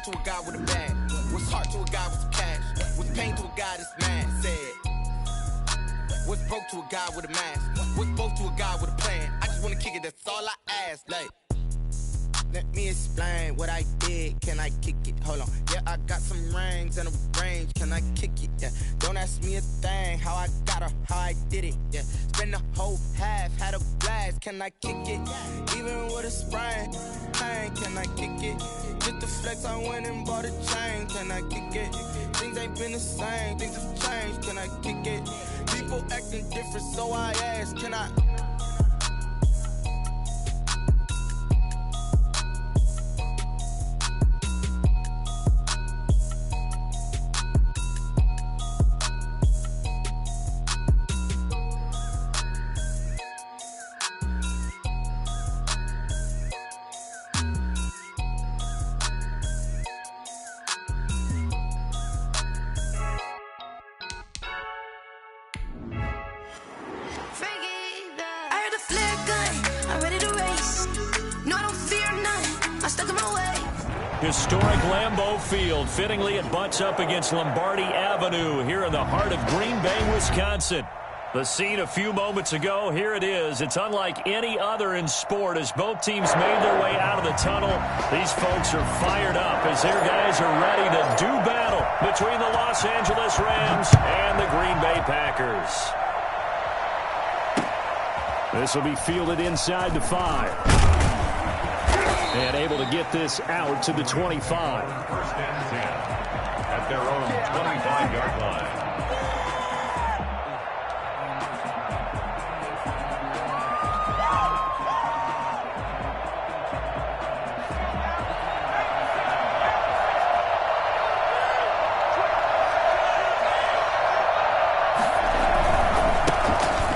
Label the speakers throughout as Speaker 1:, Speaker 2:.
Speaker 1: hard to a guy with a bag? What's hard to a guy with some cash? What's pain to a guy that's mad? Said. What's broke to a guy with a mask? What's both to a guy with a plan? I just wanna kick it, that's all I ask. Like, let me explain what I did. Can I kick it? Hold on. Yeah, I got some rings and a range. Can I kick it? Yeah. Don't ask me a thing. How I got her, how I did it. Yeah. Spend the whole half, had a blast. Can I kick it? Even with a sprain, pain. Can I kick it? Just the flex, I went and bought a chain. Can I kick it? Things ain't been the same. Things have changed. Can I kick it? People acting different, so I ask. Can I?
Speaker 2: Historic Lambeau Field. Fittingly, it butts up against Lombardi Avenue here in the heart of Green Bay, Wisconsin. The scene a few moments ago, here it is. It's unlike any other in sport as both teams made their way out of the tunnel. These folks are fired up as their guys are ready to do battle between the Los Angeles Rams and the Green Bay Packers. This will be fielded inside the 5. And able to get this out to the 25.
Speaker 3: First and 10 at their own 25-yard line.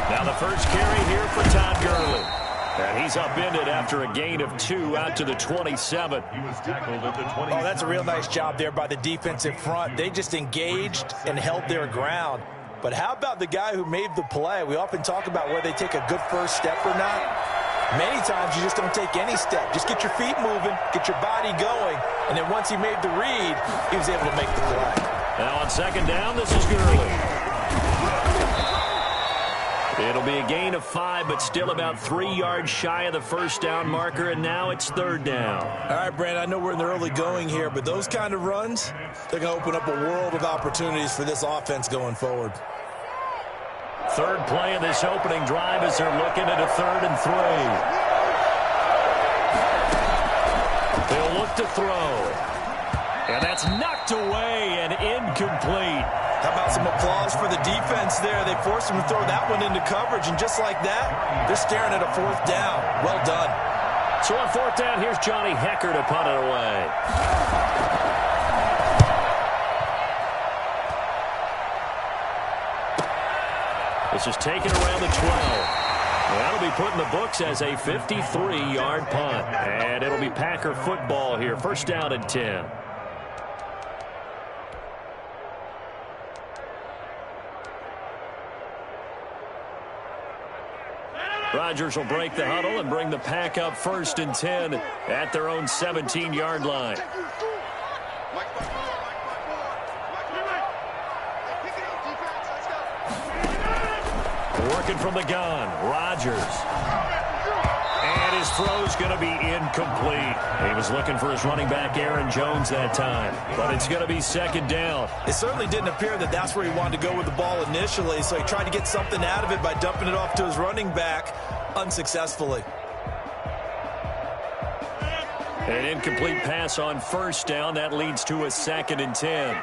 Speaker 2: Now the first carry here for Todd Gurley. And he's upended after a gain of 2 out to the 27.
Speaker 3: He was tackled at the 27.
Speaker 4: Oh, that's a real nice job there by the defensive front. They just engaged and held their ground. But how about the guy who made the play? We often talk about whether they take a good first step or not. Many times you just don't take any step. Just get your feet moving, get your body going, and then once he made the read, he was able to make the play.
Speaker 2: Now on second down, this is Gurley. It'll be a gain of 5, but still about 3 yards shy of the first down marker, and now it's third down.
Speaker 4: All right, Brandon, I know we're in the early going here, but those kind of runs, they're going to open up a world of opportunities for this offense going forward.
Speaker 2: Third play of this opening drive as they're looking at a 3rd and 3. They'll look to throw. And that's knocked away and incomplete.
Speaker 4: How about some applause for the defense there? They forced him to throw that one into coverage, and just like that, they're staring at a 4th down. Well done.
Speaker 2: So on 4th down, here's Johnny Hekker to punt it away. This is taken around the 12. That'll be put in the books as a 53-yard punt. And it'll be Packer football here. First down and 10. Rodgers will break the huddle and bring the Pack up 1st and 10 at their own 17-yard line. Working from the gun, Rodgers. And his throw's going to be incomplete. He was looking for his running back, Aaron Jones, that time. But it's going to be second down.
Speaker 4: It certainly didn't appear that that's where he wanted to go with the ball initially, so he tried to get something out of it by dumping it off to his running back unsuccessfully.
Speaker 2: An incomplete pass on first down. That leads to a 2nd and 10.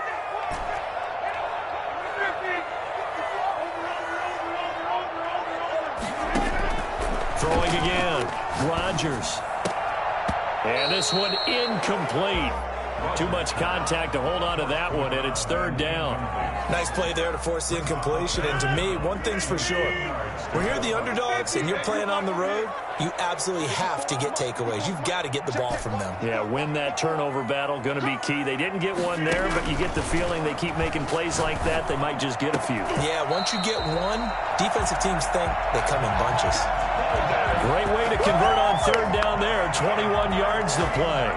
Speaker 2: Throwing again, Rodgers. And this one incomplete. Too much contact to hold on to that one, and it's 3rd down.
Speaker 4: Nice play there to force the incompletion. And to me, one thing's for sure. When you're the underdogs and you're playing on the road, you absolutely have to get takeaways. You've got to get the ball from them.
Speaker 2: Yeah, win that turnover battle, going to be key. They didn't get one there, but you get the feeling they keep making plays like that, they might just get a few.
Speaker 4: Yeah, once you get one, defensive teams think they come in bunches.
Speaker 2: Great way to convert on 3rd down there. 21 yards to play.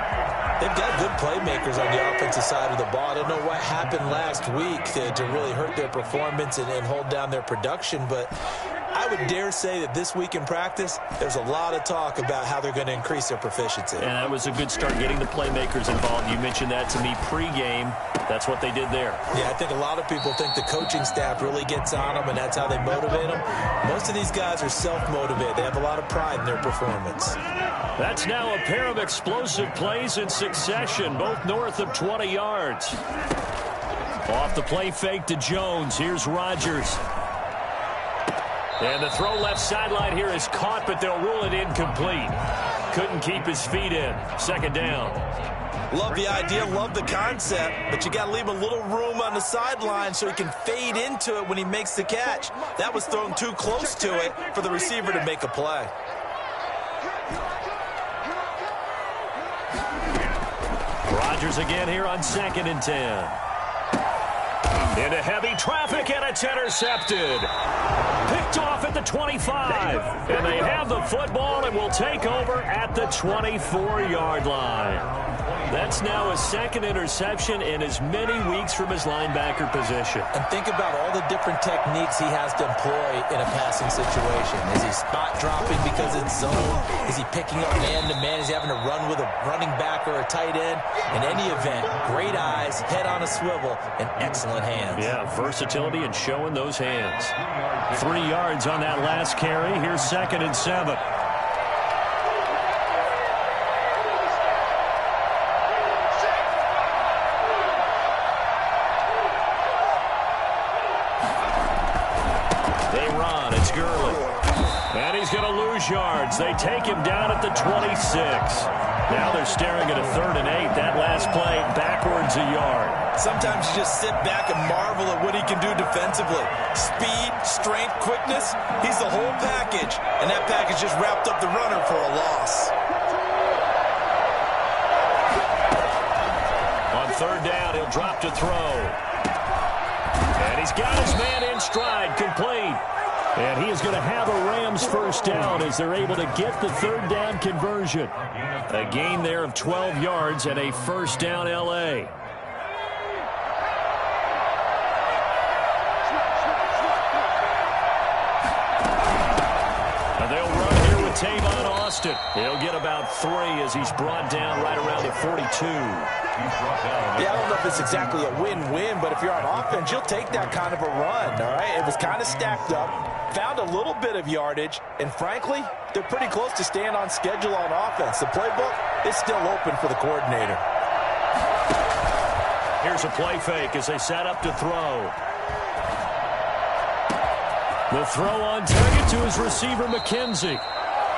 Speaker 4: They've got good playmakers on the offensive side of the ball. I don't know what happened last week to really hurt their performance and hold down their production, but I would dare say that this week in practice, there's a lot of talk about how they're going to increase their proficiency.
Speaker 2: And that was a good start getting the playmakers involved. You mentioned that to me pregame. That's what they did there.
Speaker 4: Yeah, I think a lot of people think the coaching staff really gets on them, and that's how they motivate them. Most of these guys are self-motivated. They have a lot of pride in their performance.
Speaker 2: That's now a pair of explosive plays in succession, both north of 20 yards. Off the play fake to Jones. Here's Rodgers. And the throw left sideline here is caught, but they'll rule it incomplete. Couldn't keep his feet in. Second down.
Speaker 4: Love the idea, love the concept, but you got to leave a little room on the sideline so he can fade into it when he makes the catch. That was thrown too close to it for the receiver to make a play.
Speaker 2: Rodgers again here on 2nd and 10. Into heavy traffic, and it's intercepted. Picked off at the 25. And they have the football and will take over at the 24-yard line. That's now his second interception in as many weeks from his linebacker position.
Speaker 4: And think about all the different techniques he has to employ in a passing situation. Is he spot dropping because it's zone? Is he picking up man-to-man? Is he having to run with a running back or a tight end? In any event, great eyes, head on a swivel, and excellent hands.
Speaker 2: Yeah, versatility and showing those hands. 3 yards on that last carry. Here's 2nd and 7. Yards. They take him down at the 26. Now they're staring at a 3rd and 8. That last play backwards a yard.
Speaker 4: Sometimes you just sit back and marvel at what he can do defensively. Speed, strength, quickness. He's the whole package. And that package just wrapped up the runner for a loss.
Speaker 2: On 3rd down, he'll drop to throw. And he's got his man in stride, complete. And he is going to have a Rams first down as they're able to get the 3rd down conversion. A gain there of 12 yards and a first down L.A. And they'll run here with Tavon Austin. He'll get about 3 as he's brought down right around the 42.
Speaker 4: Yeah, I don't know if it's exactly a win-win, but if you're on offense, you'll take that kind of a run, all right? It was kind of stacked up, found a little bit of yardage, and frankly, they're pretty close to staying on schedule on offense. The playbook is still open for the coordinator.
Speaker 2: Here's a play fake as they set up to throw. The throw on target to his receiver, McKenzie.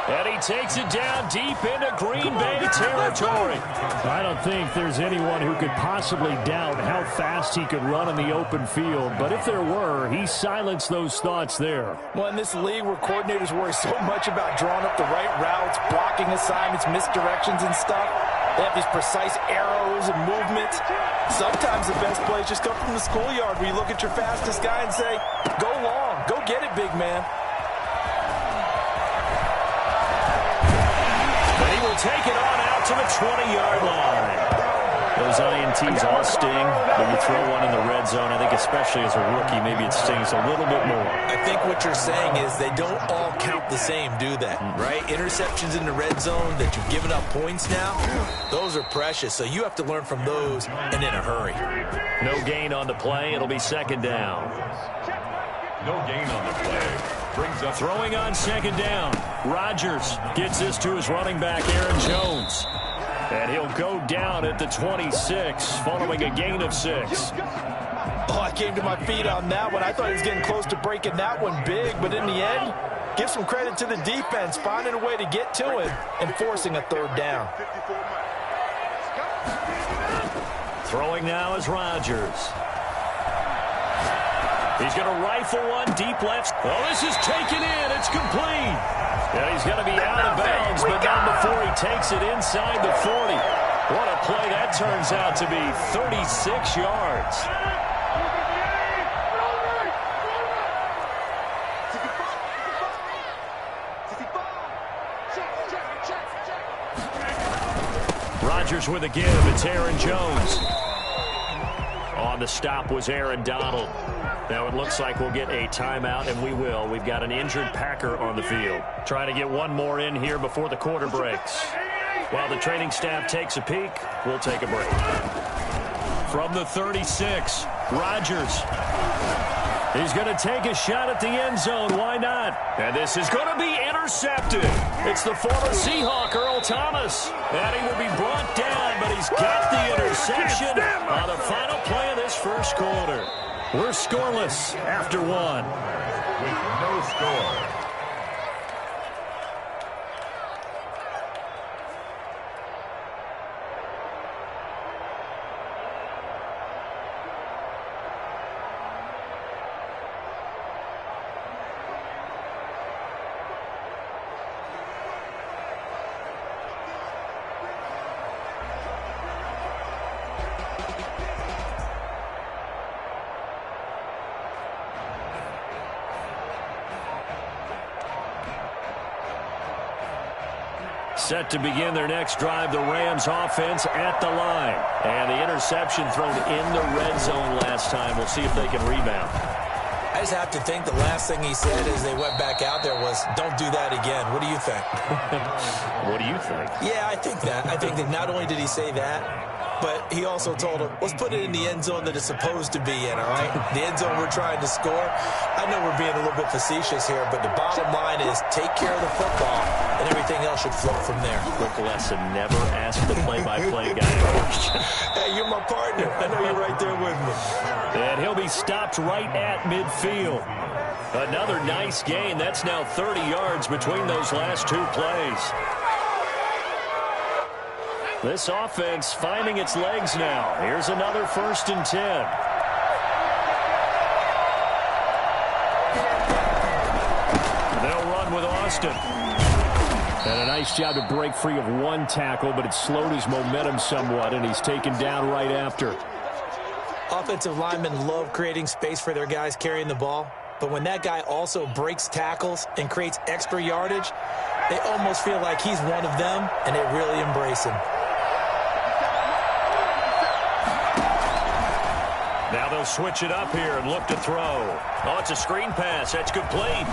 Speaker 2: And he takes it down deep into Green Bay territory.
Speaker 5: I don't think there's anyone who could possibly doubt how fast he could run in the open field. But if there were, he silenced those thoughts there.
Speaker 4: Well, in this league where coordinators worry so much about drawing up the right routes, blocking assignments, misdirections and stuff, they have these precise arrows and movements. Sometimes the best plays just come from the schoolyard where you look at your fastest guy and say, go long, go get it, big man.
Speaker 2: Take it on out to the 20-yard line. Those INTs all sting when you throw one in the red zone. I think especially as a rookie, maybe it stings a little bit more.
Speaker 4: I think what you're saying is they don't all count the same, do they? Right? Interceptions in the red zone that you've given up points now, those are precious. So you have to learn from those and in a hurry.
Speaker 2: No gain on the play. It'll be 2nd down.
Speaker 3: No gain on the play. Brings up
Speaker 2: throwing on 2nd down. Rodgers gets this to his running back, Aaron Jones. And he'll go down at the 26 following a gain of 6.
Speaker 4: Oh, I came to my feet on that one. I thought he was getting close to breaking that one big, but in the end, give some credit to the defense, finding a way to get to him and forcing a 3rd down.
Speaker 2: Throwing now is Rodgers. He's going to rifle one deep left. Oh, this is taken in. It's complete. Yeah, he's going to be out of bounds, but not before he takes it inside the 40. What a play that turns out to be. 36 yards. Rodgers with a give. It's Aaron Jones. On the stop was Aaron Donald. Now it looks like we'll get a timeout, and we will. We've got an injured Packer on the field. Trying to get one more in here before the quarter breaks. While the training staff takes a peek, we'll take a break. From the 36, Rodgers. He's going to take a shot at the end zone. Why not? And this is going to be intercepted. It's the former Seahawk, Earl Thomas. And he will be brought down, but he's got the interception on the final play of this first quarter. We're scoreless after one.
Speaker 3: With no score.
Speaker 2: Set to begin their next drive, the Rams offense at the line. And the interception thrown in the red zone last time. We'll see if they can rebound.
Speaker 4: I just have to think the last thing he said as they went back out there was, don't do that again. What do you think?
Speaker 2: What do you think?
Speaker 4: Yeah, I think that. I think that not only did he say that, but he also told him, let's put it in the end zone that it's supposed to be in, all right? The end zone we're trying to score. I know we're being a little bit facetious here, but the bottom line is take care of the football, and everything else should flow from there.
Speaker 2: Quick lesson, never ask the play-by-play guy a question.
Speaker 4: Hey, you're my partner. I know you're right there with me.
Speaker 2: And he'll be stopped right at midfield. Another nice gain. That's now 30 yards between those last two plays. This offense finding its legs now. Here's another 1st and 10. They'll run with Austin. And a nice job to break free of one tackle, but it slowed his momentum somewhat, and he's taken down right after.
Speaker 4: Offensive linemen love creating space for their guys carrying the ball, but when that guy also breaks tackles and creates extra yardage, they almost feel like he's one of them, and they really embrace him.
Speaker 2: Now they'll switch it up here and look to throw. Oh, it's a screen pass. That's complete.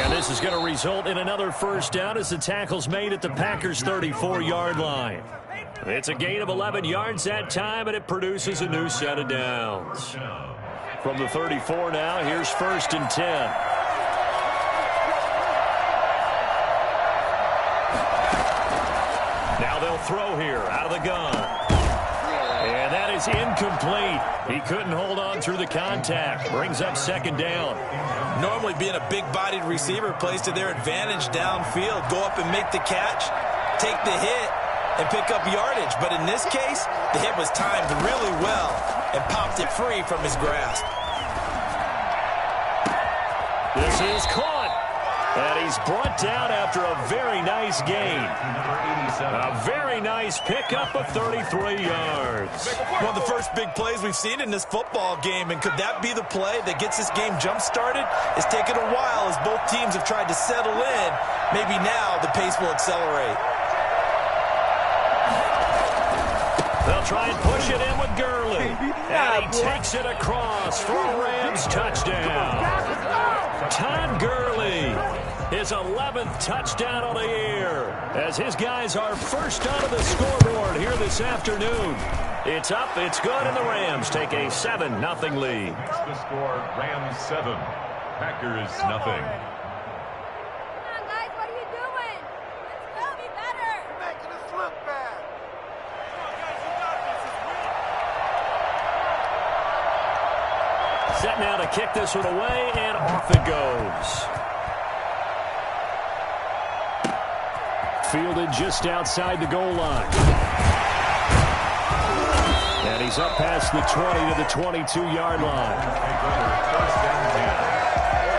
Speaker 2: And this is going to result in another first down as the tackle's made at the Packers' 34-yard line. It's a gain of 11 yards that time, and it produces a new set of downs. From the 34 now, here's 1st and 10. Now they'll throw here out of the gun. And that is incomplete. He couldn't hold on through the contact. Brings up 2nd down.
Speaker 4: Normally being a big-bodied receiver plays to their advantage downfield. Go up and make the catch, take the hit, and pick up yardage. But in this case, the hit was timed really well and popped it free from his grasp.
Speaker 2: This is caught. And he's brought down after a very nice gain. A very nice pickup of 33 yards.
Speaker 4: One of the first big plays we've seen in this football game, and could that be the play that gets this game jump-started? It's taken a while as both teams have tried to settle in. Maybe now the pace will accelerate.
Speaker 2: They'll try and push it in with Gurley. And he takes it across for a Rams touchdown. Todd Gurley, his 11th touchdown on the year, as his guys are first onto the scoreboard here this afternoon. It's up, it's good, and the Rams take a 7-0 lead.
Speaker 3: The score, Rams 7, Packers nothing.
Speaker 2: Set now to kick this one away, and off it goes. Fielded just outside the goal line. And he's up past the 20 to the 22-yard line.
Speaker 3: First and 10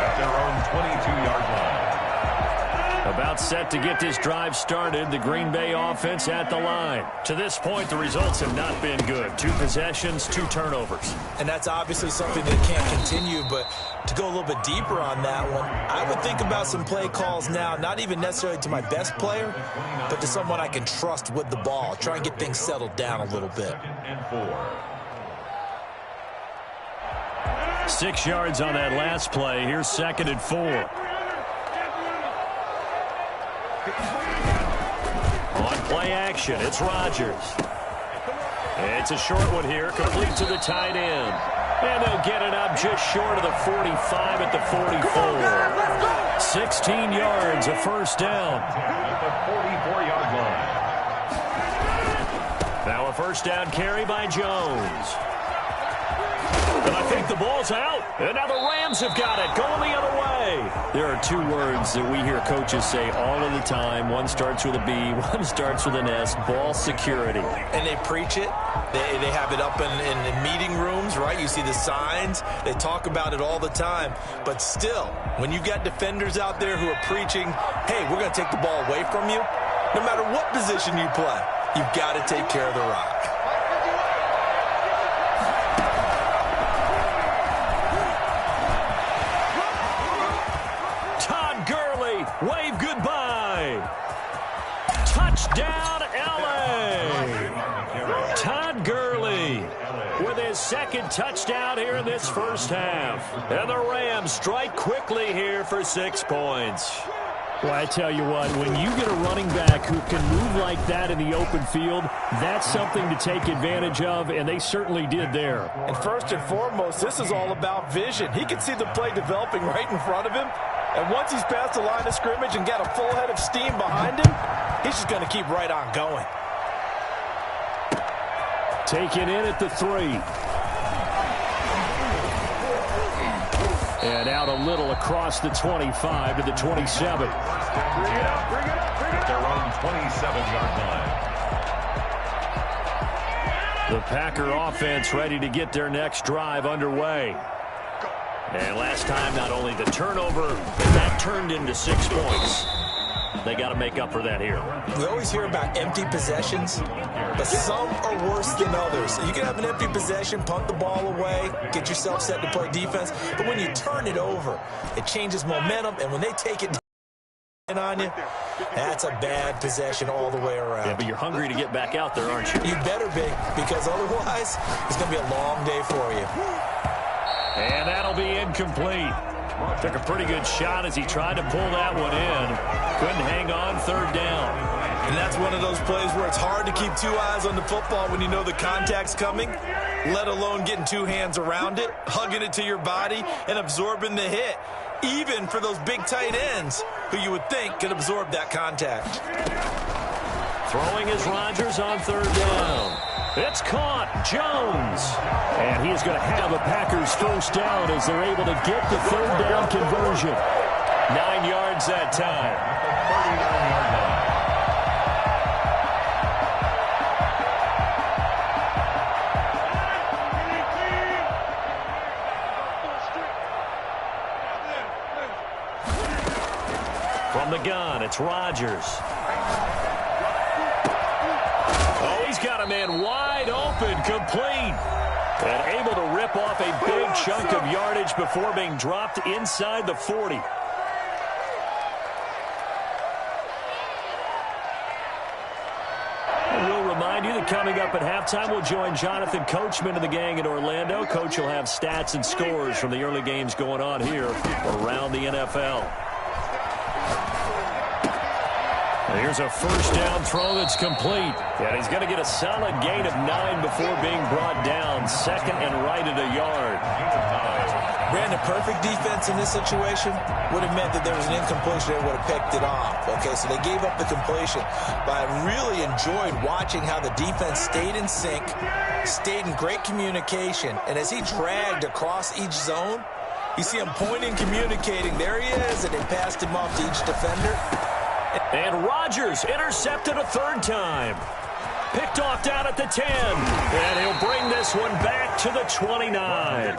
Speaker 3: at their own 22-yard line.
Speaker 2: A About set to get this drive started. The Green Bay offense at the line. To this point, the results have not been good. 2 possessions, 2 turnovers.
Speaker 4: And that's obviously something that can't continue, but to go a little bit deeper on that one, I would think about some play calls now, not even necessarily to my best player, but to someone I can trust with the ball. Try and get things settled down a little bit.
Speaker 2: 6 yards on that last play. Here's 2nd and 4. On play action, it's Rodgers. It's a short one here, complete to the tight end. And they'll get it up just short of the 45 at the 44. 16 yards, a first down.
Speaker 3: At the 44-yard line.
Speaker 2: Now a first down carry by Jones. And I think the ball's out. And now the Rams have got it, going the other way. There are 2 words that we hear coaches say all of the time. One starts with a B, one starts with an S, ball security.
Speaker 4: And they preach it. They have it up in meeting rooms, right? You see the signs. They talk about it all the time. But still, when you've got defenders out there who are preaching, hey, we're going to take the ball away from you, no matter what position you play, you've got to take care of the rock.
Speaker 2: Wave goodbye. Touchdown, L.A. Todd Gurley with his 2nd touchdown here in this first half. And the Rams strike quickly here for 6 points.
Speaker 5: Well, I tell you what, when you get a running back who can move like that in the open field, that's something to take advantage of, and they certainly did there.
Speaker 4: And first and foremost, this is all about vision. He can see the play developing right in front of him. And once he's past the line of scrimmage and got a full head of steam behind him, he's just going to keep right on going.
Speaker 5: Taken in at the 3. And out a little across the 25 to the 27.
Speaker 3: Bring it up. At their own 27-yard line.
Speaker 2: The Packer offense ready to get their next drive underway. And last time, not only the turnover, but that turned into 6 points. They got to make up for that here.
Speaker 4: We always hear about empty possessions, but some are worse than others. You can have an empty possession, punt the ball away, get yourself set to play defense, but when you turn it over, it changes momentum, and when they take it on you, that's a bad possession all the way around.
Speaker 2: Yeah, but you're hungry to get back out there, aren't you?
Speaker 4: You better be, because otherwise, it's going to be a long day for you.
Speaker 2: And that'll be incomplete. Took a pretty good shot as he tried to pull that one in. Couldn't hang on, 3rd down.
Speaker 4: And that's one of those plays where it's hard to keep 2 eyes on the football when you know the contact's coming, let alone getting 2 hands around it, hugging it to your body, and absorbing the hit, even for those big tight ends who you would think could absorb that contact.
Speaker 2: Throwing is Rodgers on 3rd down. It's caught. Jones. And he is going to have a Packers first down as they're able to get the 3rd down conversion. 9 yards that time.
Speaker 3: 39-yard line.
Speaker 2: From the gun, it's Rodgers. Oh, he's got a man wide open, complete. And able to rip off a big chunk of yardage before being dropped inside the 40. And we'll remind you that coming up at halftime, we'll join Jonathan Coachman and the gang in Orlando. Coach will have stats and scores from the early games going on here around the NFL. Here's a first down throw that's complete. And he's going to get a solid gain of 9 before being brought down. 2nd and right at a yard.
Speaker 4: Brandon, perfect defense in this situation would have meant that there was an incompletion. They would have picked it off. Okay, so they gave up the completion. But I really enjoyed watching how the defense stayed in sync, stayed in great communication. And as he dragged across each zone, you see him pointing, communicating. There he is, and they passed him off to each defender.
Speaker 2: And Rodgers intercepted a 3rd time. Picked off down at the 10. And he'll bring this one back to the 29.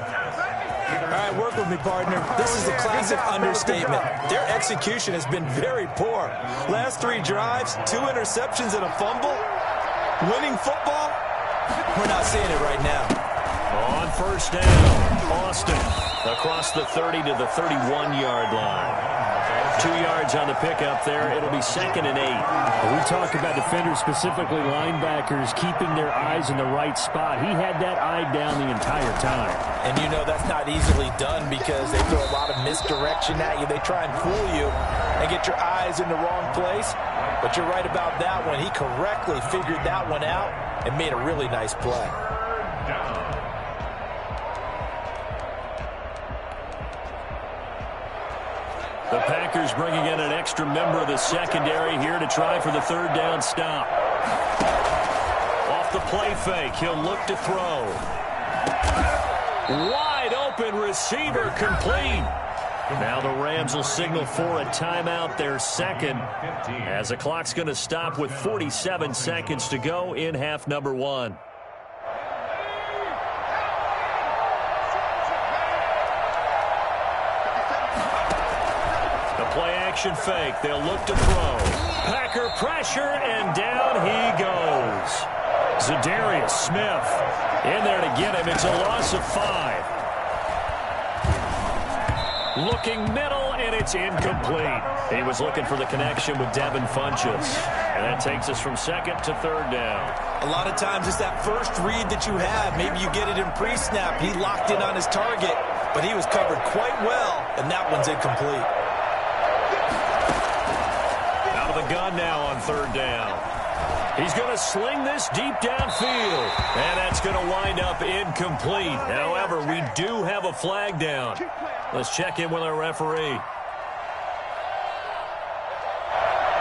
Speaker 4: All right, work with me, partner. This is a classic understatement. Their execution has been very poor. Last 3 drives, 2 interceptions and a fumble. Winning football? We're not seeing it right now.
Speaker 2: On first down, Austin across the 30 to the 31-yard line. 2 yards on the pickup there. It'll be 2nd and 8.
Speaker 5: We talk about defenders, specifically linebackers, keeping their eyes in the right spot. He had that eye down the entire time.
Speaker 4: And you know that's not easily done because they throw a lot of misdirection at you. They try and fool you and get your eyes in the wrong place. But you're right about that one. He correctly figured that one out and made a really nice play.
Speaker 2: The Packers bringing in an extra member of the secondary here to try for the 3rd down stop. Off the play fake, he'll look to throw. Wide open receiver complete. Now the Rams will signal for a timeout, their 2nd, as the clock's going to stop with 47 seconds to go in half number 1. Play-action fake. They'll look to throw. Packer pressure, and down he goes. Zadarius Smith in there to get him. It's a loss of 5. Looking middle, and it's incomplete. He was looking for the connection with Devin Funchess. And that takes us from 2nd to 3rd down.
Speaker 4: A lot of times it's that first read that you have. Maybe you get it in pre-snap. He locked in on his target, but he was covered quite well, and that one's incomplete.
Speaker 2: The gun now on 3rd down. He's going to sling this deep downfield, and that's going to wind up incomplete. However, we do have a flag down. Let's check in with our referee.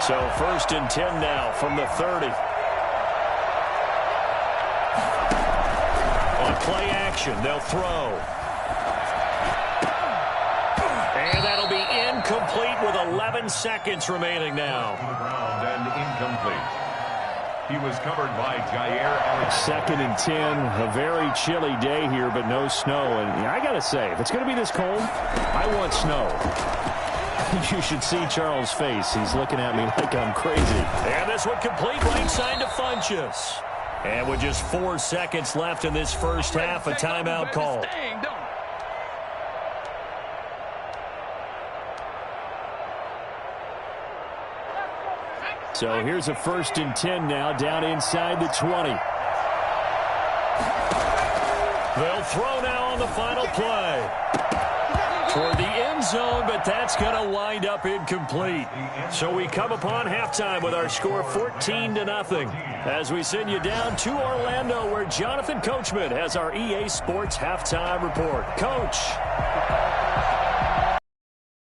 Speaker 2: So 1st and 10 now from the 30. On play action, they'll throw. And that'll be incomplete with 11 seconds remaining now.
Speaker 3: And incomplete. He was covered by Jair Alexander.
Speaker 5: 2nd and 10, a very chilly day here, but no snow. And I got to say, if it's going to be this cold, I want snow. You should see Charles' face. He's looking at me like I'm crazy.
Speaker 2: And this one complete, right side to Funchess. And with just 4 seconds left in this first half, a timeout call.
Speaker 5: So here's a 1st and 10 now, down inside the 20.
Speaker 2: They'll throw now on the final play. Toward the end zone, but that's going to wind up incomplete. So we come upon halftime with our score 14-0. As we send you down to Orlando, where Jonathan Coachman has our EA Sports halftime report. Coach.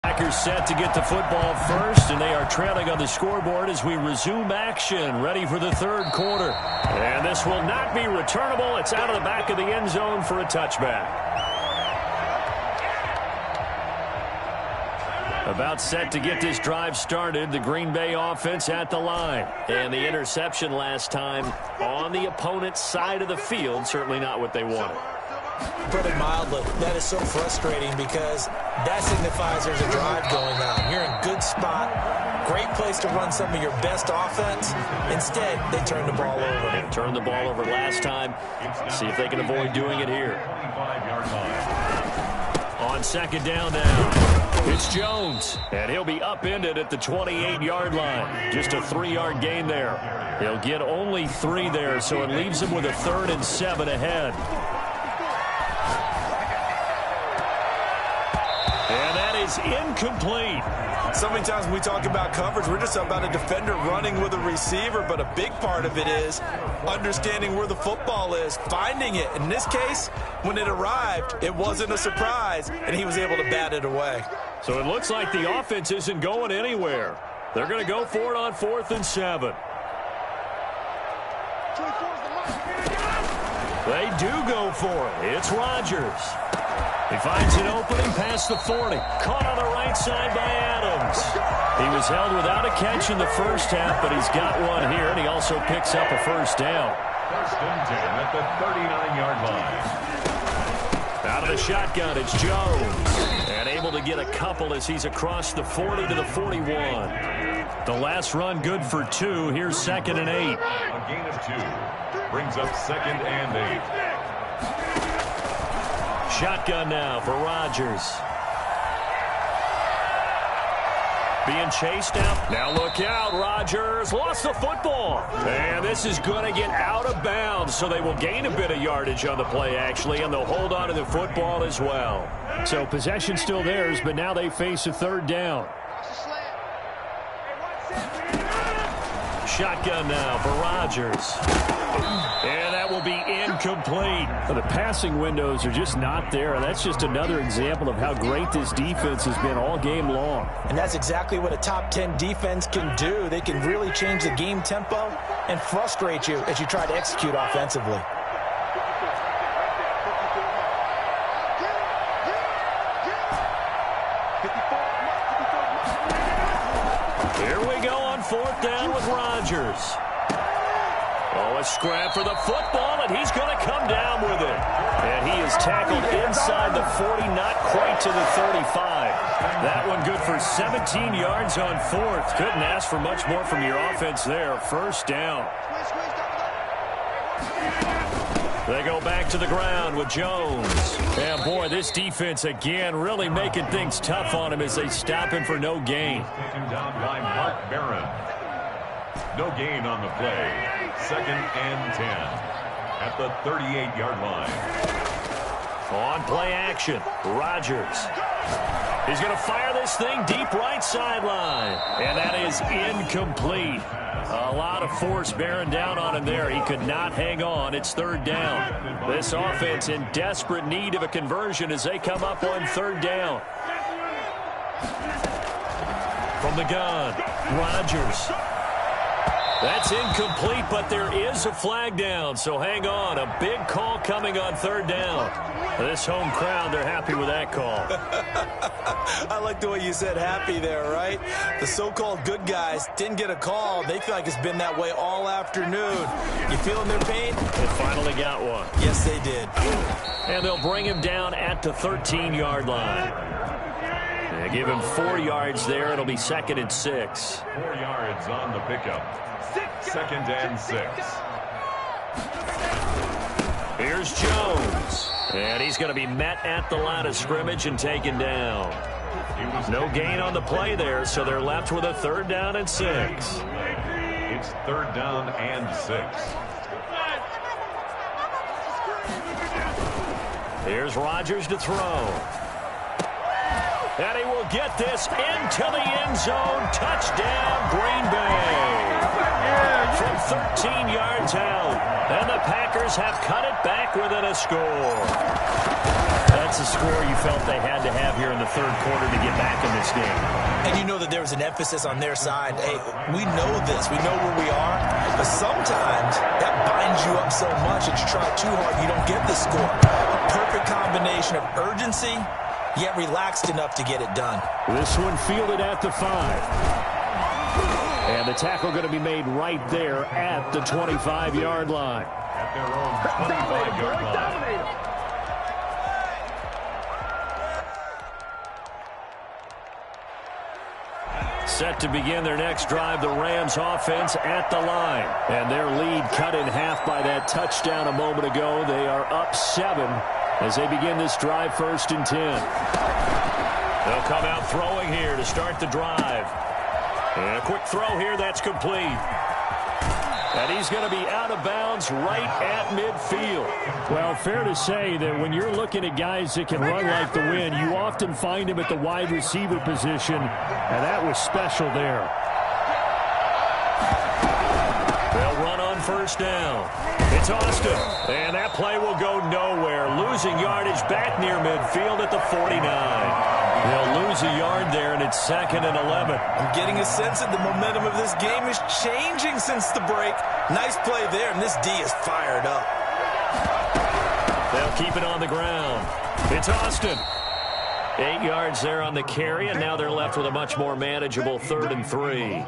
Speaker 2: Packers set to get the football first, and they are trailing on the scoreboard as we resume action, ready for the 3rd quarter. And this will not be returnable. It's out of the back of the end zone for a touchback. About set to get this drive started, the Green Bay offense at the line. And the interception last time on the opponent's side of the field, certainly not what they wanted.
Speaker 4: Put it mildly, that is so frustrating because that signifies there's a drive going on. You're in good spot, great place to run some of your best offense. Instead, they turn the ball over.
Speaker 2: They turned the ball over last time. See if they can avoid doing it here. On 2nd down now, it's Jones, and he'll be upended at the 28-yard line. Just a 3-yard gain there. He'll get only 3 there, so it leaves him with a 3rd and 7 ahead. And that is incomplete.
Speaker 4: So many times when we talk about coverage, we're just about a defender running with a receiver, but a big part of it is understanding where the football is, finding it. In this case, when it arrived, it wasn't a surprise, and he was able to bat it away.
Speaker 2: So it looks like the offense isn't going anywhere. They're going to go for it on 4th and 7. They do go for it. It's Rodgers. He finds an opening past the 40. Caught on the right side by Adams. He was held without a catch in the first half, but he's got one here, and he also picks up a 1st down.
Speaker 3: 1st and 10 at the 39-yard line.
Speaker 2: Out of the shotgun, it's Jones. And able to get a couple as he's across the 40 to the 41. The last run good for 2. Here's 2nd and 8.
Speaker 3: A gain of 2. Brings up 2nd and 8.
Speaker 2: Shotgun now for Rodgers. Being chased out. Now look out. Rodgers lost the football. And this is going to get out of bounds, so they will gain a bit of yardage on the play, actually, and they'll hold on to the football as well.
Speaker 5: So possession still theirs, but now they face a 3rd down.
Speaker 2: Shotgun now for Rodgers. And that will be incomplete.
Speaker 5: Well, the passing windows are just not there, and that's just another example of how great this defense has been all game long.
Speaker 4: And that's exactly what a top 10 defense can do. They can really change the game tempo and frustrate you as you try to execute offensively.
Speaker 2: Here we go on 4th down with Rodgers. Oh, a scrap for the football, and he's going to come down with it. And he is tackled inside the 40, not quite to the 35. That one good for 17 yards on 4th. Couldn't ask for much more from your offense there. 1st down. They go back to the ground with Jones. And, boy, this defense, again, really making things tough on him as they stop him for no gain.
Speaker 3: Taken down by Mark Barron. No gain on the play. 2nd and 10 at the 38-yard line.
Speaker 2: On play action, Rodgers. He's going to fire this thing deep right sideline. And that is incomplete. A lot of force bearing down on him there. He could not hang on. It's 3rd down. This offense in desperate need of a conversion as they come up on 3rd down. From the gun, Rodgers. That's incomplete, but there is a flag down, so hang on. A big call coming on 3rd down. This home crowd, they're happy with that call.
Speaker 4: I like the way you said happy there, right? The so-called good guys didn't get a call. They feel like it's been that way all afternoon. You feeling their pain?
Speaker 2: They finally got one.
Speaker 4: Yes, they did.
Speaker 2: And they'll bring him down at the 13-yard line. They give him 4 yards there. It'll be 2nd and 6.
Speaker 3: 4 yards on the pickup. 2nd and 6.
Speaker 2: Here's Jones. And he's going to be met at the line of scrimmage and taken down. No gain on the play there, so they're left with a 3rd down and 6.
Speaker 3: It's 3rd down and 6.
Speaker 2: Here's Rodgers to throw. And he will get this into the end zone. Touchdown, Green Bay. From 13 yards out. And the Packers have cut it back within a score. That's a score you felt they had to have here in the 3rd quarter to get back in this game.
Speaker 4: And you know that there was an emphasis on their side. Hey, we know this. We know where we are. But sometimes that binds you up so much that you try too hard, you don't get the score. A perfect combination of urgency, yet relaxed enough to get it done.
Speaker 5: This one fielded at the 5. And the tackle going to be made right there at the 25-yard line.
Speaker 3: At their own 25-yard line.
Speaker 2: Set to begin their next drive, the Rams offense at the line. And their lead cut in half by that touchdown a moment ago. They are up 7 as they begin this drive, 1st and 10. They'll come out throwing here to start the drive. And a quick throw here, that's complete. And he's going to be out of bounds right at midfield.
Speaker 5: Well, fair to say that when you're looking at guys that can run like the wind, you often find them at the wide receiver position, and that was special there.
Speaker 2: They'll run on 1st down. It's Austin, and that play will go nowhere. Losing yardage back near midfield at the 49. They'll lose a yard there, and it's 2nd and 11.
Speaker 4: I'm getting a sense that the momentum of this game is changing since the break. Nice play there, and this D is fired up.
Speaker 2: They'll keep it on the ground. It's Austin. 8 yards there on the carry, and now they're left with a much more manageable 3rd and 3.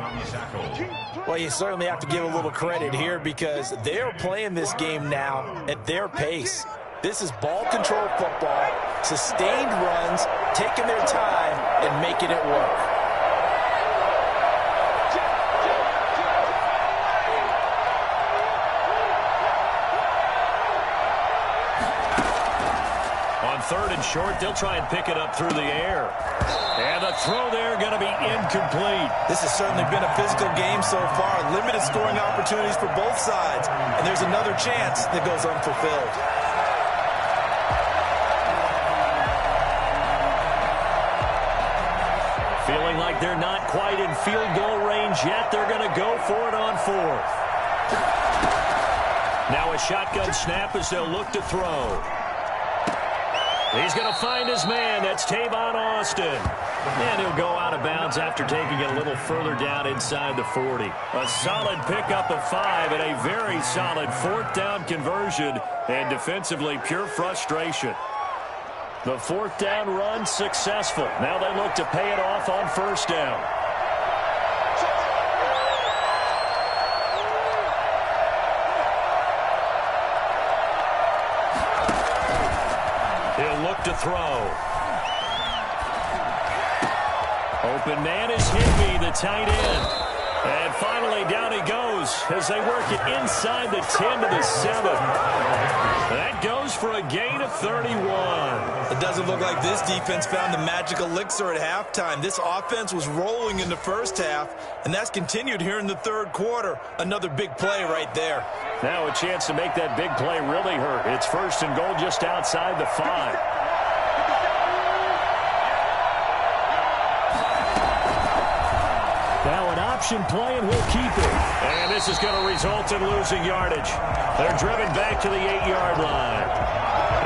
Speaker 4: Well, you certainly have to give a little credit here because they're playing this game now at their pace. This is ball control football. Sustained runs, taking their time, and making it work.
Speaker 2: On 3rd and short, they'll try and pick it up through the air. And the throw there going to be incomplete.
Speaker 4: This has certainly been a physical game so far. Limited scoring opportunities for both sides. And there's another chance that goes unfulfilled.
Speaker 2: Feeling like they're not quite in field goal range yet. They're going to go for it on 4th. Now a shotgun snap as they'll look to throw. He's going to find his man. That's Tavon Austin. And he'll go out of bounds after taking it a little further down inside the 40. A solid pickup of 5 and a very solid 4th down conversion. And defensively, pure frustration. The 4th down run successful. Now they look to pay it off on 1st down. He'll look to throw. Open man is Higbee, the tight end. And finally down he goes as they work it inside the 10 to the 7. That goes for a gain of 31.
Speaker 4: It doesn't look like this defense found the magic elixir at halftime. This offense was rolling in the first half, and that's continued here in the 3rd quarter. Another big play right there.
Speaker 2: Now a chance to make that big play really hurt. It's 1st and goal just outside the 5. Now an option play, and he'll keep it. And this is going to result in losing yardage. They're driven back to the 8-yard line.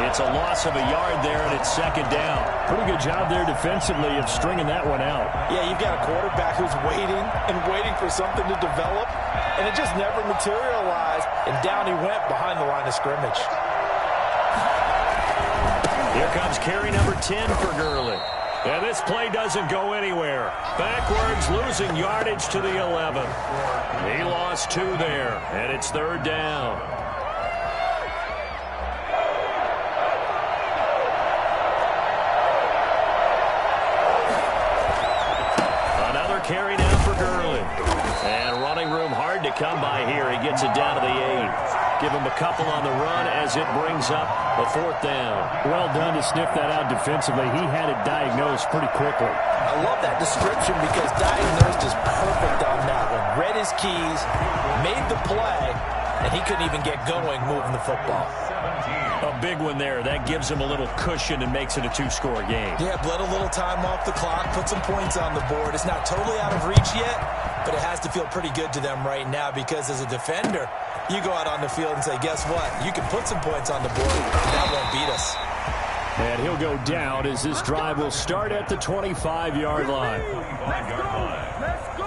Speaker 2: It's a loss of a yard there, and it's 2nd down. Pretty good job there defensively of stringing that one out.
Speaker 4: Yeah, you've got a quarterback who's waiting and waiting for something to develop, and it just never materialized, and down he went behind the line of scrimmage.
Speaker 2: Here comes carry number 10 for Gurley. And this play doesn't go anywhere. Backwards, losing yardage to the 11. He lost 2 there, and it's 3rd down. Another carry now for Gurley. And running room hard to come by here. He gets it down to the 8. Give him a couple on the run as it brings up the 4th down.
Speaker 5: Well done to sniff that out defensively. He had it diagnosed pretty quickly.
Speaker 4: I love that description because diagnosed is perfect on that one. Read his keys, made the play, and he couldn't even get going moving the football.
Speaker 2: A big one there. That gives him a little cushion and makes it a 2-score game.
Speaker 4: Yeah, bled a little time off the clock, put some points on the board. It's not totally out of reach yet, but it has to feel pretty good to them right now because as a defender, you go out on the field and say, guess what? You can put some points on the board. That won't beat us.
Speaker 5: And he'll go down as this drive will start at the 25-yard line.
Speaker 1: Let's go.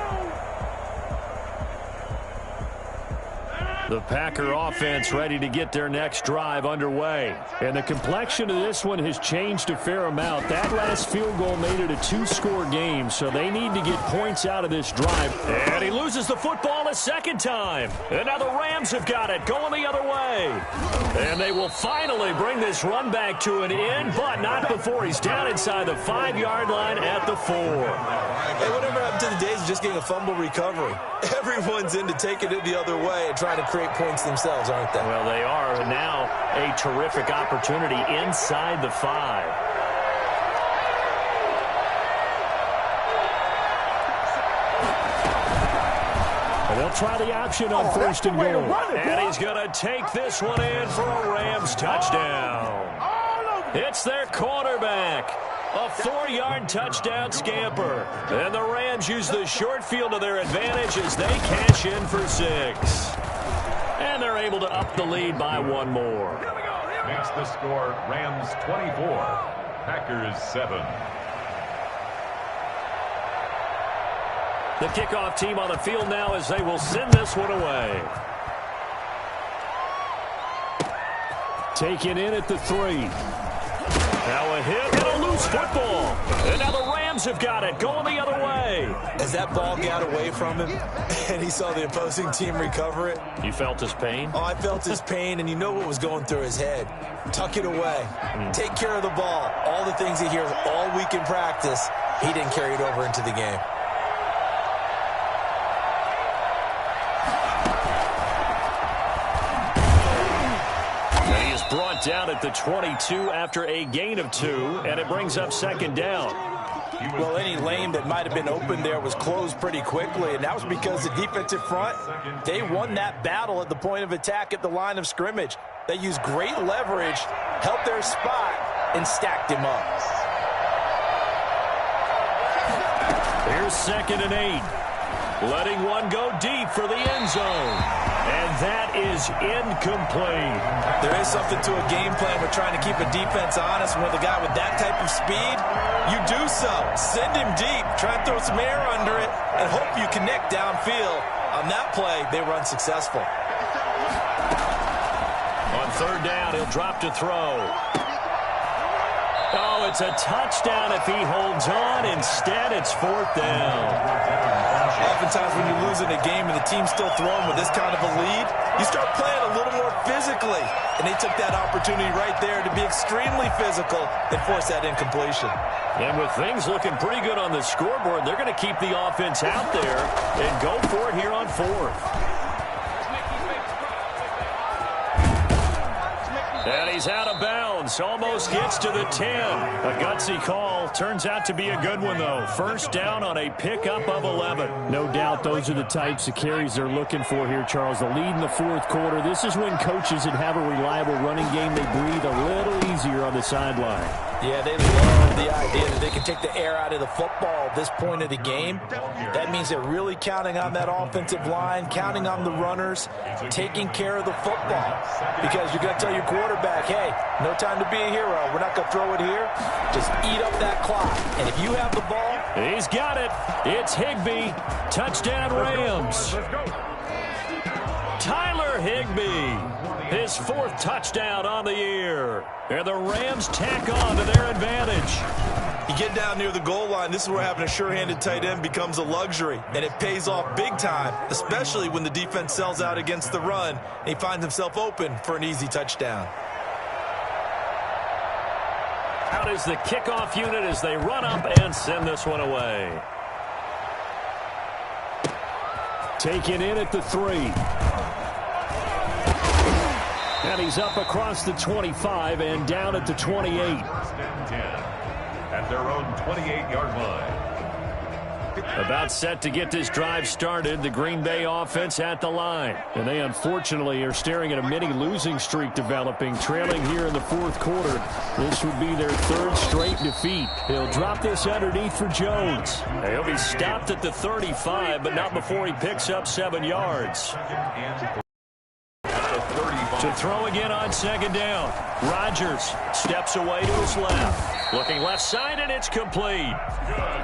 Speaker 2: The Packer offense ready to get their next drive underway.
Speaker 5: And the complexion of this one has changed a fair amount. That last field goal made it a 2-score game, so they need to get points out of this drive.
Speaker 2: And he loses the football a 2nd time. And now the Rams have got it, going the other way. And they will finally bring this run back to an end, but not before he's down inside the 5-yard line at the 4.
Speaker 4: Hey, whatever happened to the days of just getting a fumble recovery? Everyone's into taking it the other way and trying to create points themselves, aren't they?
Speaker 2: Well, they are. And now a terrific opportunity inside the 5.
Speaker 5: And they'll try the option on 1st and goal.
Speaker 2: And he's going to take this one in for a Rams touchdown. It's their quarterback. A 4-yard touchdown scamper. And the Rams use the short field to their advantage as they cash in for 6. And they're able to up the lead by 1 more.
Speaker 3: Makes the score Rams 24, Packers 7.
Speaker 2: The kickoff team on the field now as they will send this one away.
Speaker 5: Taken in at the 3.
Speaker 2: Now a hit and a loose football. And now the Rams have got it, going the other way.
Speaker 4: As that ball got away from him and he saw the opposing team recover it.
Speaker 2: You felt his pain?
Speaker 4: Oh, I felt his pain, and you know what was going through his head. Tuck it away. Take care of the ball. All the things he hears all week in practice, he didn't carry it over into the game.
Speaker 2: Brought down at the 22 after a gain of 2, and it brings up second down.
Speaker 4: Well, any lane that might have been open there was closed pretty quickly, and that was because the defensive front, they won that battle at the point of attack at the line of scrimmage. They used great leverage, held their spot, and stacked him up.
Speaker 2: Here's 2nd and 8. Letting one go deep for the end zone. And that is incomplete.
Speaker 4: There is something to a game plan with trying to keep a defense honest. With a guy with that type of speed, you do so. Send him deep. Try and throw some air under it and hope you connect downfield. On that play, they were unsuccessful.
Speaker 2: On 3rd down, he'll drop to throw. Oh, it's a touchdown if he holds on. Instead, it's 4th down.
Speaker 4: Oftentimes when you lose in a game and the team's still throwing with this kind of a lead, you start playing a little more physically. And they took that opportunity right there to be extremely physical and force that incompletion.
Speaker 2: And with things looking pretty good on the scoreboard, they're going to keep the offense out there and go for it here on 4th. And he's out of bounds. Almost gets to the 10. A gutsy call. Turns out to be a good one, though. 1st down on a pickup of 11.
Speaker 5: No doubt those are the types of carries they're looking for here, Charles. The lead in the 4th quarter. This is when coaches that have a reliable running game, they breathe a little easier on the sideline.
Speaker 4: Yeah, they love the idea that they can take the air out of the football at this point of the game. That means they're really counting on that offensive line, counting on the runners, taking care of the football. Because you're going to tell your quarterback, hey, no time to be a hero. We're not going to throw it here. Just eat up that clock. And if you have the ball...
Speaker 2: He's got it. It's Higbee. Touchdown, Rams. Tyler Higbee. His 4th touchdown on the year. And the Rams tack on to their advantage.
Speaker 4: You get down near the goal line, this is where having a sure-handed tight end becomes a luxury. And it pays off big time, especially when the defense sells out against the run. And he finds himself open for an easy touchdown.
Speaker 2: Out is the kickoff unit as they run up and send this one away.
Speaker 5: Taken in at the 3. And he's up across the 25 and down at the 28.
Speaker 3: At their own 28-yard line.
Speaker 2: About set to get this drive started, the Green Bay offense at the line.
Speaker 5: And they unfortunately are staring at a mini losing streak developing, trailing here in the 4th quarter. This would be their 3rd straight defeat. He'll drop this underneath for Jones.
Speaker 2: He'll be stopped at the 35, but not before he picks up 7 yards. To throw again on 2nd down. Rodgers steps away to his left. Looking left side, and it's complete.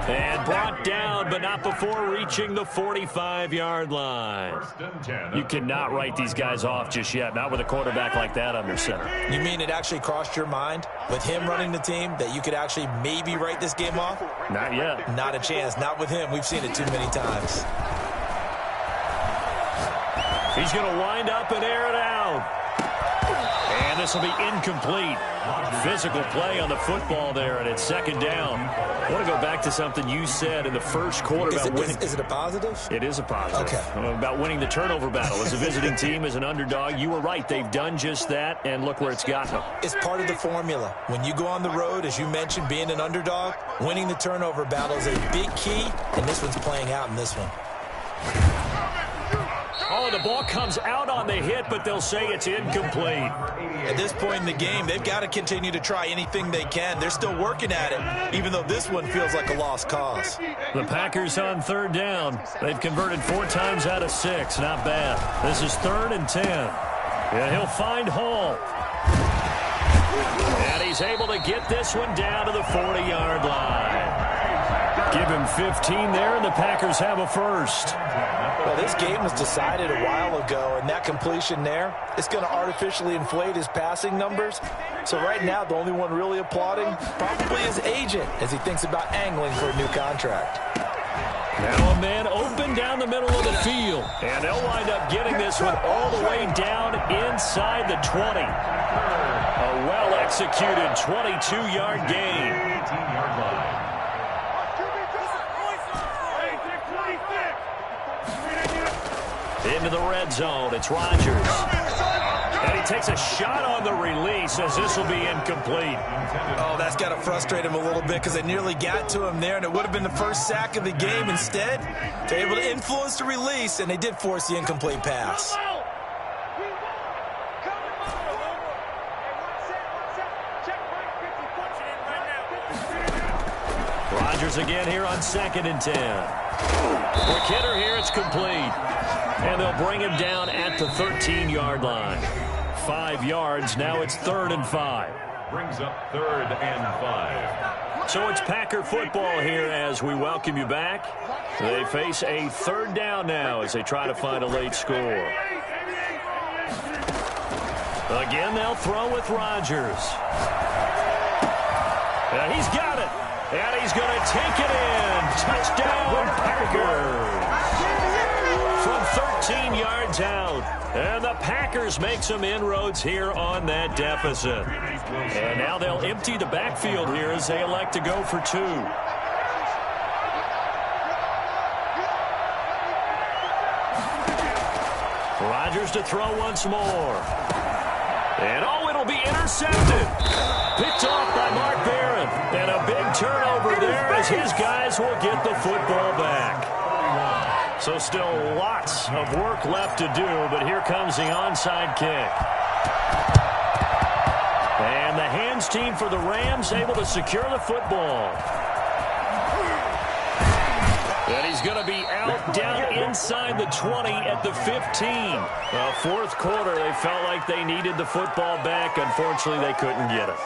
Speaker 2: And brought down, but not before reaching the 45-yard line. You cannot write these guys off just yet, not with a quarterback like that under center.
Speaker 4: You mean it actually crossed your mind, with him running the team, that you could actually maybe write this game off?
Speaker 2: Not yet.
Speaker 4: Not a chance. Not with him. We've seen it too many times.
Speaker 2: He's going to wind up and air it out. And this will be incomplete. Physical play on the football there, and it's 2nd down. I want to go back to something you said in the 1st quarter about winning.
Speaker 4: Is it a positive?
Speaker 2: It is a positive.
Speaker 4: Okay.
Speaker 2: About winning the turnover battle. As a visiting team, as an underdog, you were right. They've done just that, and look where it's gotten them.
Speaker 4: It's part of the formula. When you go on the road, as you mentioned, being an underdog, winning the turnover battle is a big key, and this one's playing out in this one.
Speaker 2: Oh, the ball comes out on the hit, but they'll say it's incomplete.
Speaker 4: At this point in the game, they've got to continue to try anything they can. They're still working at it, even though this one feels like a lost cause.
Speaker 2: The Packers on 3rd down. They've converted 4 times out of 6. Not bad. This is 3rd and 10. And he'll find Hall. And he's able to get this one down to the 40-yard line. Give him 15 there, and the Packers have a first.
Speaker 4: Well, this game was decided a while ago, and that completion there is going to artificially inflate his passing numbers. So right now, the only one really applauding probably his agent as he thinks about angling for a new contract.
Speaker 2: Now a man open down the middle of the field, and they'll wind up getting this one all the way down inside the 20. A well-executed 22-yard gain.
Speaker 3: 18-yard line.
Speaker 2: Into the red zone, it's Rodgers. And he takes a shot on the release as this will be incomplete.
Speaker 4: Oh, that's got to frustrate him a little bit because they nearly got to him there, and it would have been the first sack of the game. Instead, they're able to influence the release, and they did force the incomplete pass.
Speaker 2: Rodgers again here on 2nd and 10. For Kidder here, it's complete. And they'll bring him down at the 13-yard line. 5 yards, now it's 3rd and 5.
Speaker 3: Brings up 3rd and 5.
Speaker 2: So it's Packer football here as we welcome you back. They face a 3rd down now as they try to find a late score. Again, they'll throw with Rodgers. And he's got it. And he's going to take it in. Touchdown, Packers. From 13 yards out. And the Packers make some inroads here on that deficit. And now they'll empty the backfield here as they elect to go for 2. Rodgers to throw once more. And oh, it'll be intercepted. Picked off by Mark Barron. And a big turnover there as his guys will get the football back. So still lots of work left to do, but here comes the onside kick. And the hands team for the Rams able to secure the football. And he's going to be out down inside the 20 at the 15. Well, 4th quarter, they felt like they needed the football back. Unfortunately, they couldn't get it.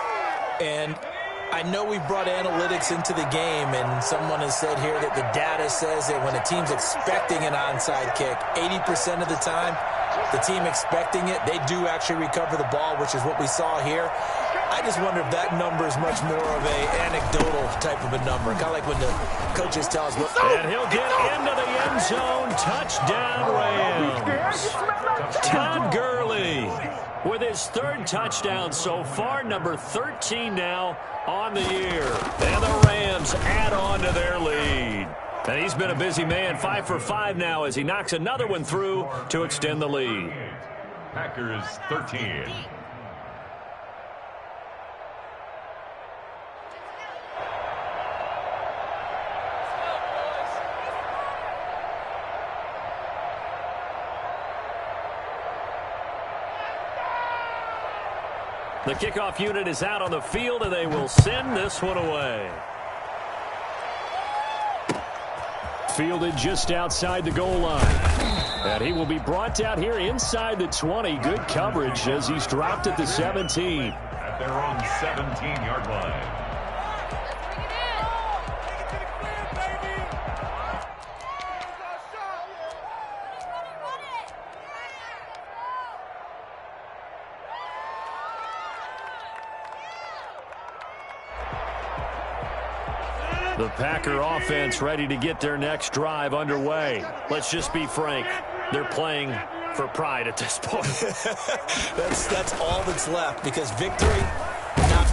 Speaker 4: And I know we brought analytics into the game, and someone has said here that the data says that when a team's expecting an onside kick, 80% of the time, the team expecting it, they do actually recover the ball, which is what we saw here. I just wonder if that number is much more of an anecdotal type of a number, kind of like when the coaches tell us.
Speaker 2: And he'll get into the end zone. Touchdown, Rams. Todd Gurley with his 3rd touchdown so far, number 13 now on the year. And the Rams add on to their lead. And he's been a busy man, 5 for 5 now as he knocks another one through to extend the lead.
Speaker 3: Packers 13.
Speaker 2: The kickoff unit is out on the field, and they will send this one away.
Speaker 5: Fielded just outside the goal line. And he will be brought out here inside the 20. Good coverage as he's dropped at the 17.
Speaker 3: At their own 17-yard line.
Speaker 2: The Packer offense ready to get their next drive underway. Let's just be frank. They're playing for pride at this point.
Speaker 4: That's all that's left because victory.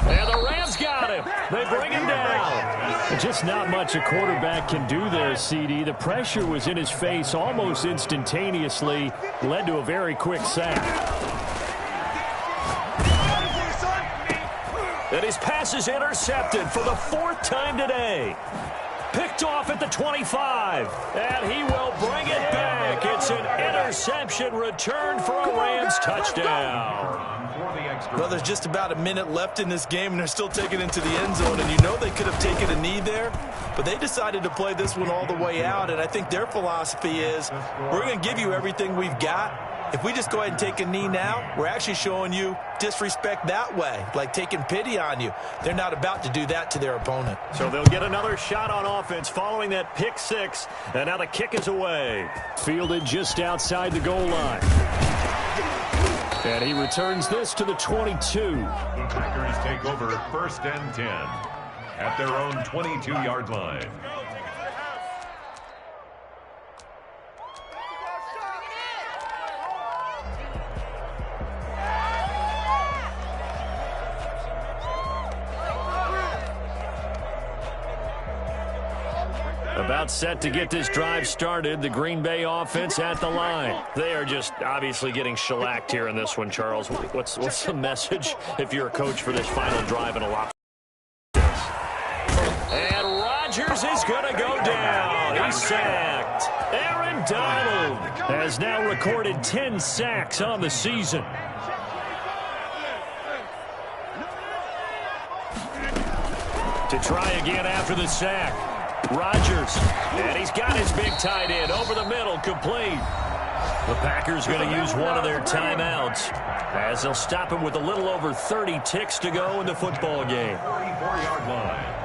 Speaker 2: And the Rams got him. They bring him down.
Speaker 5: Just not much a quarterback can do there, CD. The pressure was in his face almost instantaneously. Led to a very quick sack.
Speaker 2: And his pass is intercepted for the 4th time today. Picked off at the 25. And he will bring it back. It's an interception return for a Rams touchdown.
Speaker 4: Well, there's just about a minute left in this game, and they're still taking it to the end zone. And you know they could have taken a knee there, but they decided to play this one all the way out. And I think their philosophy is we're going to give you everything we've got. If we just go ahead and take a knee now, we're actually showing you disrespect that way, like taking pity on you. They're not about to do that to their opponent.
Speaker 2: So they'll get another shot on offense following that pick six, and now the kick is away.
Speaker 5: Fielded just outside the goal line. And he returns this to the 22.
Speaker 3: The Packers take over 1st and 10 at their own 22-yard line.
Speaker 2: About set to get this drive started, the Green Bay offense at the line. They are just obviously getting shellacked here in this one, Charles. What's the message if you're a coach for this final drive in a lot? And Rodgers is going to go down. He's sacked. Aaron Donald has now recorded 10 sacks on the season. To try again after the sack. Rodgers, and he's got his big tight end over the middle, complete. The Packers going to use one of their timeouts as they'll stop him with a little over 30 ticks to go in the football game.
Speaker 3: 44-yard line.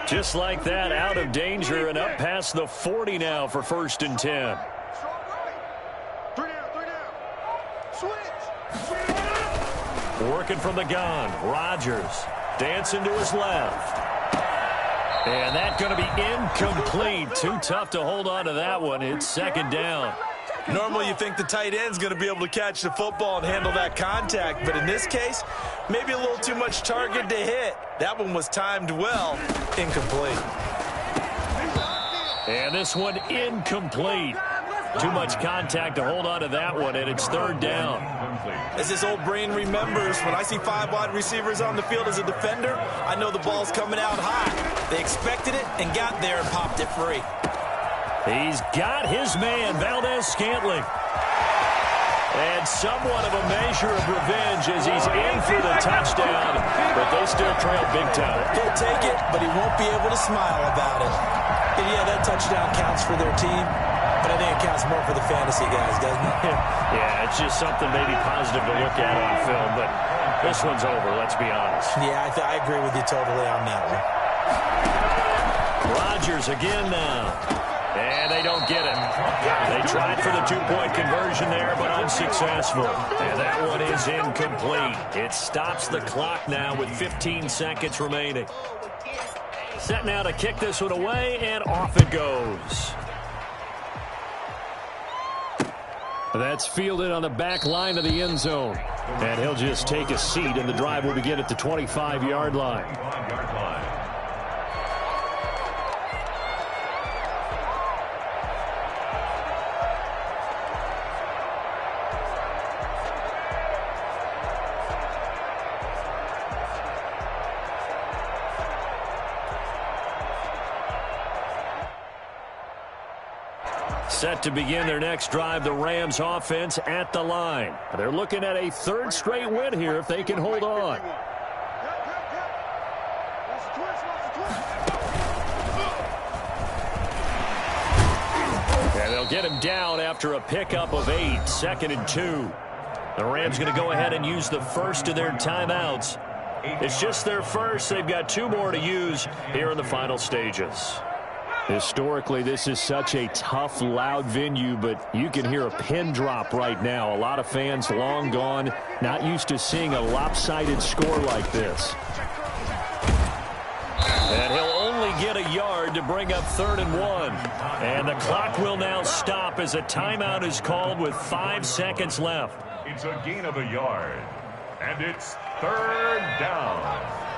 Speaker 2: Just like that, out of danger and up past the 40 now for 1st and 10. Working from the gun, Rodgers dancing to his left. And that's going to be incomplete. Too tough to hold on to that one. It's 2nd down.
Speaker 4: Normally you think the tight end's going to be able to catch the football and handle that contact, but in this case, maybe a little too much target to hit. That one was timed well. Incomplete.
Speaker 2: And this one incomplete. Too much contact to hold on to that one, and it's 3rd down.
Speaker 4: As this old brain remembers, when I see 5 wide receivers on the field as a defender, I know the ball's coming out high. They expected it and got there and popped it free.
Speaker 2: He's got his man, Valdes-Scantling. And somewhat of a measure of revenge as he's in for the touchdown, but they still trail big time.
Speaker 4: He'll take it, but he won't be able to smile about it. And yeah, that touchdown counts for their team, but I think it counts more for the fantasy guys, doesn't it?
Speaker 2: Yeah, it's just something maybe positive to look at on film, but this one's over, let's be honest.
Speaker 4: Yeah, I agree with you totally on that one.
Speaker 2: Rodgers again now. And they don't get it. They tried for the 2-point conversion there, but unsuccessful. And that one is incomplete. It stops the clock now with 15 seconds remaining. Set now to kick this one away, and off it goes.
Speaker 5: That's fielded on the back line of the end zone. And he'll just take a seat, and the drive will begin at the 25-yard line.
Speaker 2: Set to begin their next drive, the Rams offense at the line. They're looking at a 3rd straight win here if they can hold on. And they'll get him down after a pickup of 8, 2nd and 2. The Rams going to go ahead and use the first of their timeouts. It's just their first. They've got 2 more to use here in the final stages.
Speaker 5: Historically, this is such a tough, loud venue, but you can hear a pin drop right now. A lot of fans long gone, not used to seeing a lopsided score like this.
Speaker 2: And he'll only get a yard to bring up 3rd and 1. And the clock will now stop as a timeout is called with 5 seconds left.
Speaker 3: It's a gain of a yard, and it's 3rd down.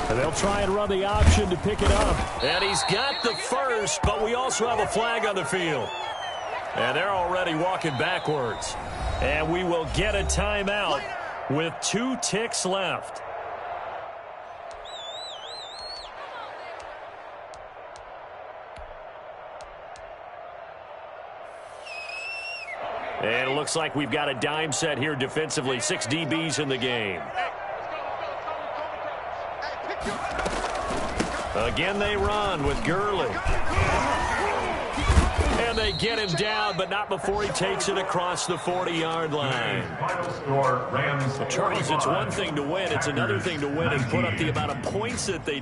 Speaker 2: And they'll try and run the option to pick it up. And he's got the first, but we also have a flag on the field. And they're already walking backwards. And we will get a timeout with 2 ticks left. And it looks like we've got a dime set here defensively. 6 DBs in the game. Again, they run with Gurley. And they get him down, but not before he takes it across the 40-yard line. Charles, it's one thing to win. It's another thing to win and put up the amount of points that they